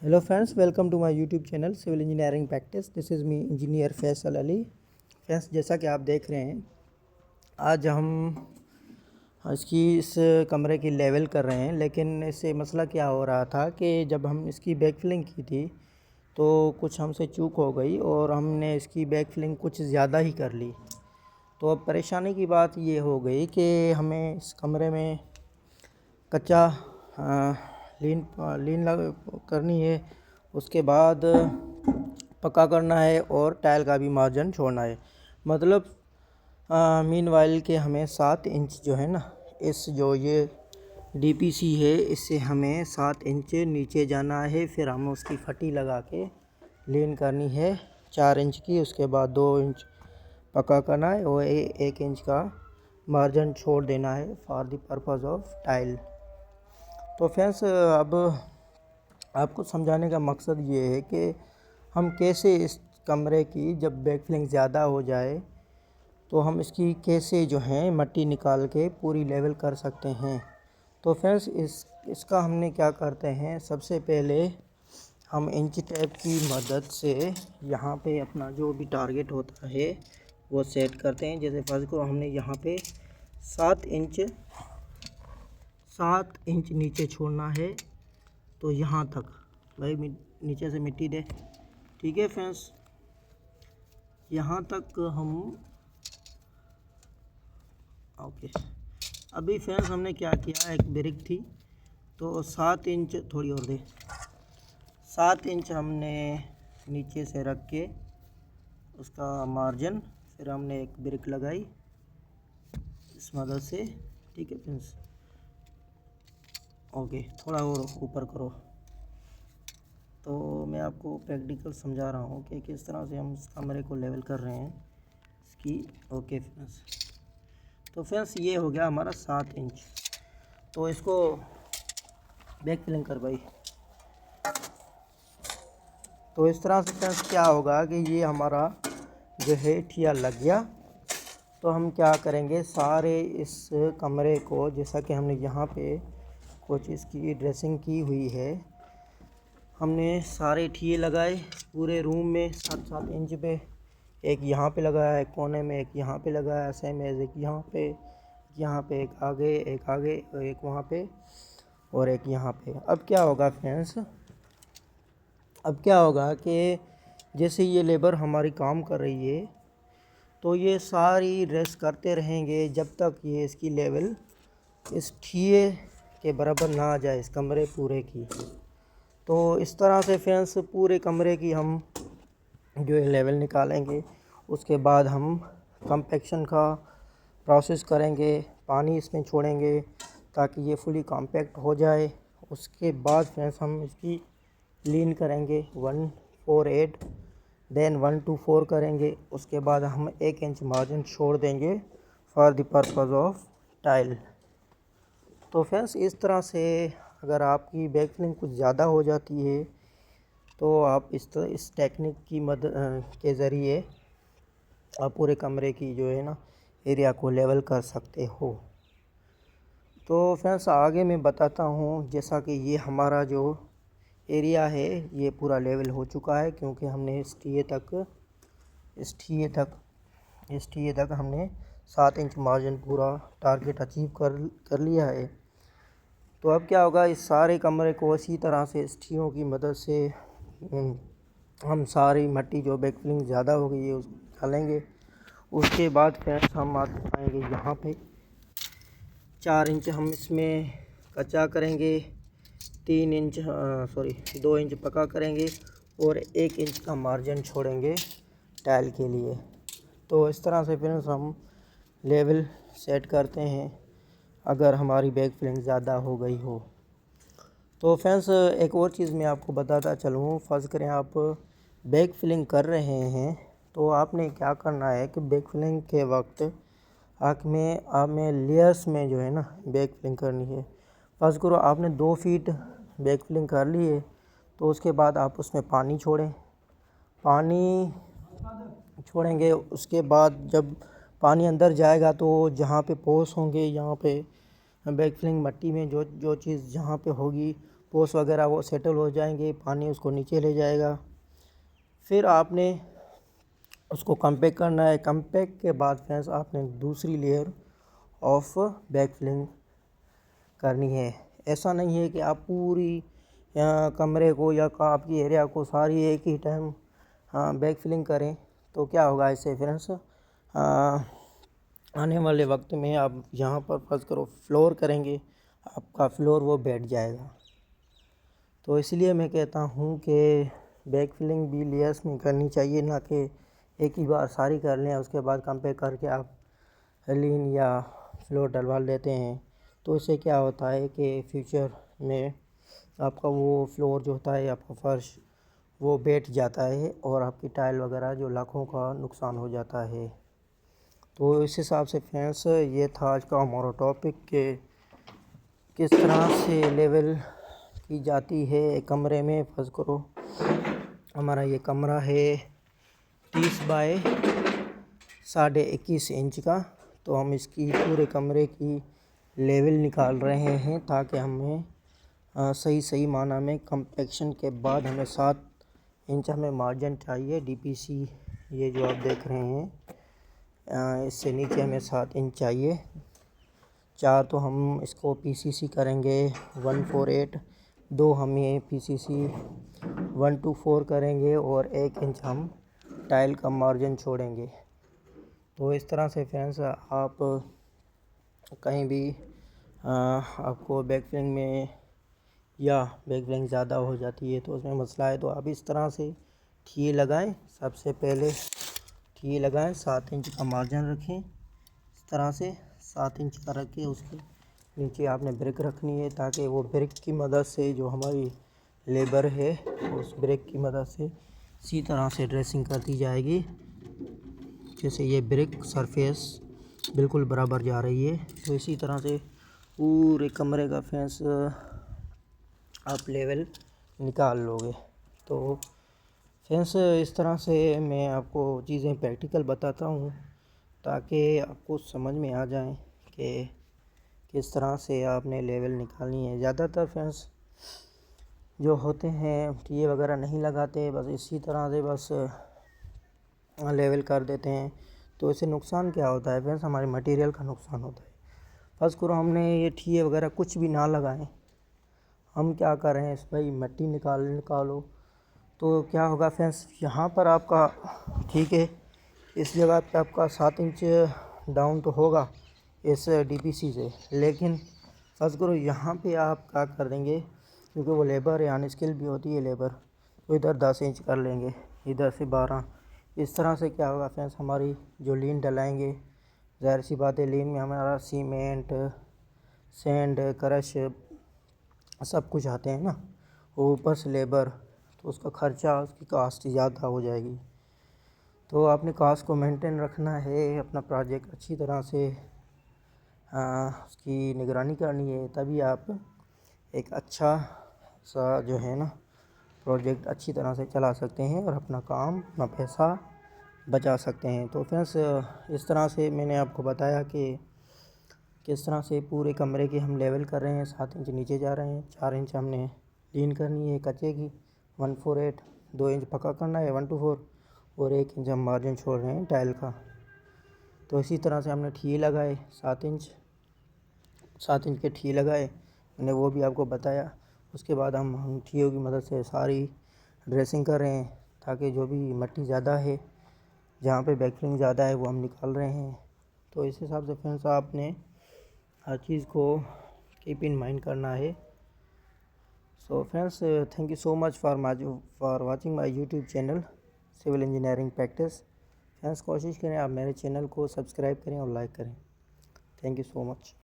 Hello friends, welcome to my YouTube channel civil engineering practice. This is me engineer Faisal Ali. Friends, जैसा कि आप देख रहे हैं, आज हम इस कमरे की लेवल कर रहे हैं। लेकिन इससे मसला क्या हो रहा था कि जब हम इसकी बैक फिलिंग की थी तो कुछ हमसे चूक हो गई और हमने इसकी बैक फिलिंग कुछ ज़्यादा ही कर ली। तो अब परेशानी की बात ये हो गई कि हमें इस कमरे में कच्चा लीन लीन करनी है, उसके बाद पक्का करना है और टाइल का भी मार्जिन छोड़ना है। मतलब मीन वाइल के हमें 7 इंच जो है ना, इस जो ये डीपीसी है इससे हमें 7 इंच नीचे जाना है। फिर हमें उसकी फटी लगा के लीन करनी है 4 इंच की। उसके बाद 2 इंच पक्का करना है और 1 इंच का मार्जिन छोड़ देना है for the purpose of tile. तो फ्रेंड्स, अब आपको समझाने का मकसद ये है कि हम कैसे इस कमरे की जब बैक फिलिंग ज़्यादा हो जाए तो हम इसकी कैसे जो है मट्टी निकाल के पूरी लेवल कर सकते हैं। तो फ्रेंड्स, इसका हमने क्या करते हैं, सबसे पहले हम इंच टेप की मदद से यहाँ पे अपना जो भी टारगेट होता है वो सेट करते हैं। जैसे फर्स्ट को हमने यहाँ पे 7 इंच नीचे छोड़ना है, तो यहाँ तक भाई नीचे से मिट्टी दे। ठीक है फ्रेंड्स, यहाँ तक हम ओके। अभी फ्रेंड्स हमने क्या किया, एक ब्रिक थी तो 7 इंच थोड़ी और दे, 7 इंच हमने नीचे से रख के उसका मार्जिन, फिर हमने एक ब्रिक लगाई इस मदद से। ठीक है फ्रेंड्स, ओके। थोड़ा और ऊपर करो। तो मैं आपको प्रैक्टिकल समझा रहा हूँ कि किस तरह से हम इस कमरे को लेवल कर रहे हैं इसकी। ओके फ्रेंड्स, तो फ्रेंड्स ये हो गया हमारा 7 इंच। तो इसको बैक फिलिंग कर भाई। तो इस तरह से फ्रेंड्स क्या होगा कि ये हमारा जो है ठिया लग गया। तो हम क्या करेंगे, सारे इस कमरे को, जैसा कि हमने यहाँ पे कुछ इसकी ड्रेसिंग की हुई है, हमने सारे ठिए लगाए पूरे रूम में 7-7 इंच पे। एक यहाँ पे लगाया, एक कोने में, एक यहाँ पे लगाया, सेम एज एक यहाँ पे एक आगे और एक वहाँ पे और एक यहाँ पे। अब क्या होगा फ्रेंड्स, अब क्या होगा कि जैसे ये लेबर हमारी काम कर रही है तो ये सारी रेस्ट करते रहेंगे जब तक ये इसकी लेवल इस ठिए के बराबर ना आ जाए, इस कमरे पूरे की। तो इस तरह से फ्रेंड्स पूरे कमरे की हम जो है लेवल निकालेंगे। उसके बाद हम कम्पेक्शन का प्रोसेस करेंगे, पानी इसमें छोड़ेंगे ताकि ये फुली कॉम्पैक्ट हो जाए। उसके बाद फ्रेंड्स हम इसकी लीन करेंगे 148, देन 124 करेंगे। उसके बाद हम 1 इंच मार्जिन छोड़ देंगे for the purpose of tile. तो फ्रेंड्स इस तरह से अगर आपकी बैक फिलिंग कुछ ज़्यादा हो जाती है तो आप इस टेक्निक की मदद के ज़रिए आप पूरे कमरे की जो है ना एरिया को लेवल कर सकते हो। तो फ्रेंड्स आगे मैं बताता हूँ, जैसा कि ये हमारा जो एरिया है ये पूरा लेवल हो चुका है, क्योंकि हमने इस टी तक हमने 7 इंच मार्जिन पूरा टारगेट अचीव कर लिया है। तो अब क्या होगा, इस सारे कमरे को इसी तरह से इस टीओ की मदद से हम सारी मट्टी जो बैक फिलिंग ज़्यादा हो गई है उसको निकालेंगे। उसके बाद फ्रेंड्स हम आएंगे यहाँ पे 4 इंच हम इसमें कच्चा करेंगे, 2 इंच पक्का करेंगे और 1 इंच का मार्जिन छोड़ेंगे टाइल के लिए। तो इस तरह से फ्रेंड्स हम लेवल सेट करते हैं अगर हमारी बैक फिलिंग ज़्यादा हो गई हो। तो फ्रेंड्स एक और चीज़ मैं आपको बताता चलूँ, फ़र्ज़ करें आप बैक फिलिंग कर रहे हैं तो आपने क्या करना है कि बैक फिलिंग के वक्त आप में लेयर्स में जो है ना बैक फिलिंग करनी है। फ़र्ज़ करो आपने 2 फीट बैक फिलिंग कर ली है, तो उसके बाद आप उसमें पानी छोड़ेंगे। उसके बाद जब पानी अंदर जाएगा तो जहाँ पे पोर्स होंगे, यहाँ पे बैक फिलिंग मट्टी में जो चीज़ जहाँ पे होगी पोस्ट वगैरह वो सेटल हो जाएंगे, पानी उसको नीचे ले जाएगा। फिर आपने उसको कम्पैक्ट करना है। कम्पैक्ट के बाद फ्रेंड्स आपने दूसरी लेयर ऑफ बैक फिलिंग करनी है। ऐसा नहीं है कि आप पूरी कमरे को या आपकी एरिया को सारी एक ही टाइम बैक फिलिंग करें, तो क्या होगा इससे फ्रेंड्स, आने वाले वक्त में आप यहाँ पर फर्ज करो फ्लोर करेंगे, आपका फ्लोर वो बैठ जाएगा। तो इसलिए मैं कहता हूँ कि बैक फिलिंग भी लेयर्स में करनी चाहिए, ना कि एक ही बार सारी कर लें उसके बाद कंपेयर करके आप लीन या फ्लोर डलवा लेते हैं। तो इससे क्या होता है कि फ्यूचर में आपका वो फ्लोर जो होता है, आपका फर्श वो बैठ जाता है और आपकी टाइल वगैरह जो लाखों का नुकसान हो जाता है। तो इस हिसाब से फ्रेंड्स ये था आज का हमारा टॉपिक कि किस तरह से लेवल की जाती है एक कमरे में। फर्ज करो हमारा ये कमरा है 30 बाय 21.5 इंच का, तो हम इसकी पूरे कमरे की लेवल निकाल रहे हैं ताकि हमें सही माना में कम्पेक्शन के बाद हमें 7 इंच हमें मार्जिन चाहिए। डीपीसी ये जो आप देख रहे हैं इससे नीचे हमें 7 इंच चाहिए। 4 तो हम इसको पीसीसी करेंगे 148, 2 हम ये पीसीसी 124 करेंगे और 1 इंच हम टाइल का मार्जिन छोड़ेंगे। तो इस तरह से फ्रेंड्स आप कहीं भी आपको बैक फिलिंग में या बैक फिलिंग ज़्यादा हो जाती है तो उसमें मसला है, तो आप इस तरह से ठिए लगाएं। सबसे पहले ठिए लगाएं, 7 इंच का मार्जिन रखें, इस तरह से 7 इंच का रख के उसके नीचे आपने ब्रिक रखनी है ताकि वो ब्रिक की मदद से जो हमारी लेबर है उस ब्रिक की मदद से इसी तरह से ड्रेसिंग करती जाएगी, जैसे ये ब्रिक सरफेस बिल्कुल बराबर जा रही है। तो इसी तरह से पूरे कमरे का फेंस आप लेवल निकाल लोगे। तो फ्रेंड्स इस तरह से मैं आपको चीज़ें प्रैक्टिकल बताता हूँ ताकि आपको समझ में आ जाए कि किस तरह से आपने लेवल निकालनी है। ज़्यादातर फ्रेंड्स जो होते हैं टीए वगैरह नहीं लगाते, बस इसी तरह से बस लेवल कर देते हैं। तो इससे नुकसान क्या होता है फ्रेंड्स, हमारे मटेरियल का नुकसान होता है। फर्स्ट करो हमने ये टीए वगैरह कुछ भी ना लगाएं, हम क्या कर रहे हैं इस भाई मिट्टी निकालो तो क्या होगा फ्रेंड्स, यहाँ पर आपका ठीक है इस जगह पे आपका 7 इंच डाउन तो होगा इस डीपीसी से, लेकिन फर्स्ट करो यहाँ पे आप क्या कर देंगे, क्योंकि वो लेबर है अनस्किल भी होती है लेबर, तो इधर 10 इंच कर लेंगे, इधर से 12। इस तरह से क्या होगा फ्रेंड्स, हमारी जो लीन डलाएंगे, ज़ाहिर सी बात है लीन में हमारा सीमेंट सैंड क्रश सब कुछ आते हैं ना, वो ऊपर से लेबर, तो उसका ख़र्चा उसकी कास्ट ज़्यादा हो जाएगी। तो आपने कास्ट को मेंटेन रखना है, अपना प्रोजेक्ट अच्छी तरह से उसकी निगरानी करनी है, तभी आप एक अच्छा सा जो है ना प्रोजेक्ट अच्छी तरह से चला सकते हैं और अपना काम अपना पैसा बचा सकते हैं। तो फ्रेंड्स इस तरह से मैंने आपको बताया कि किस तरह से पूरे कमरे की हम लेवल कर रहे हैं। 7 इंच नीचे जा रहे हैं, 4 इंच हमने लीन करनी है कच्चे की 148, 2 इंच पक्का करना है 124 और 1 इंच हम मार्जिन छोड़ रहे हैं टाइल का। तो इसी तरह से हमने ठी लगाए 7 इंच के ठी लगाए, मैंने वो भी आपको बताया। उसके बाद हम ठियों की मदद से सारी ड्रेसिंग कर रहे हैं ताकि जो भी मिट्टी ज़्यादा है, जहाँ पे बैकफिलिंग ज़्यादा है वो हम निकाल रहे हैं। तो इस हिसाब से फ्रेंड्स आपने हर चीज़ को कीप इन माइंड करना है। So friends thank you so much for watching my YouTube channel civil engineering practice. Friends कोशिश करें आप मेरे चैनल को सब्सक्राइब करें और लाइक करें। Thank you so much.